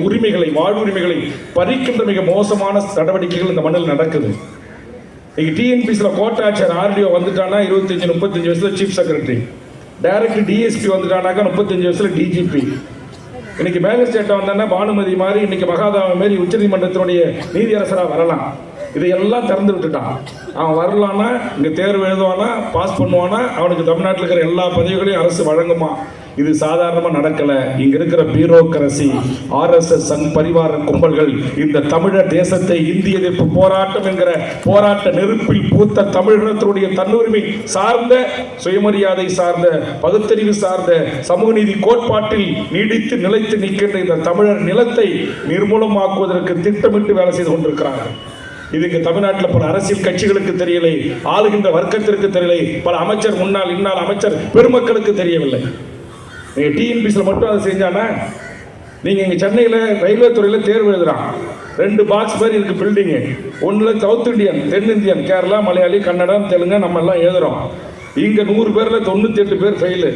உரிமைகளை வாழ்வுரிமைகளை பறிக்கின்ற மிக மோசமான நடவடிக்கைகள் இந்த மண்ணில் நடக்குது. இன்னைக்கு டிஎன்பிசியில் கோட்டாட்சியர் ஆர்டிஓ வந்துட்டானா 25-35 வயசுல சீஃப் செக்ரட்டரி, டைரக்டர் டிஎஸ்பி வந்துட்டானாக்கா 35 வயசுல டிஜிபி. இன்னைக்கு மேஜிஸ்ட்ரேட்டா வந்தானா பானுமதி மாதிரி, இன்னைக்கு மகாதாவ மாரி உச்சநீதிமன்றத்தினுடைய நீதியரசரா வரலாம். இதையெல்லாம் திறந்து விட்டுட்டான். அவன் வரலான்னா இங்க தேர்வு எழுதுவானா, பாஸ் பண்ணுவானா, அவனுக்கு தமிழ்நாட்டில் இருக்கிற எல்லா பதவிகளையும் அரசு வழங்குமா? இது சாதாரணமா நடக்கல. இங்க இருக்கிற பியூரோக்ரசி, RSS சங் பரிவார கும்பல்கள் இந்த தமிழர் தேசத்தை இந்திய எதிர்ப்பு போராட்டம் என்கிற போராட்ட நெருப்பில் பூத்த தமிழினத்தினுடைய தன்னுரிமை சார்ந்த, சுயமரியாதை சார்ந்த, பகுத்தறிவு சார்ந்த, சமூக நீதி கோட்பாட்டில் நீடித்து நிலைத்து நிற்கின்ற இந்த தமிழர் நிலத்தை நிர்மூலமாக்குவதற்கு திட்டமிட்டு வேலை செய்து கொண்டிருக்கிறார்கள். இதுக்கு தமிழ்நாட்டில் பல அரசியல் கட்சிகளுக்கு தெரியலை, ஆளுகின்ற வர்க்கத்திற்கு தெரியலை, பல அமைச்சர் முன்னாள் இந்நாள் அமைச்சர் பெருமக்களுக்கு தெரியவில்லை. நீங்கள் டிஎன்பிசியில் மட்டும் அதை செஞ்சானா? நீங்கள் இங்கே சென்னையில் ரயில்வே துறையில் தேர்வு எழுதுறான், 2 பாக்ஸ் மாதிரி இருக்குது பில்டிங்கு. ஒன்றில் சவுத் இந்தியன், தென்னிந்தியன், கேரளா, மலையாளி, கன்னடம், தெலுங்கு நம்ம எல்லாம் எழுதுகிறோம். இங்கே 100 பேரில் 98 பேர் ஃபெயிலு.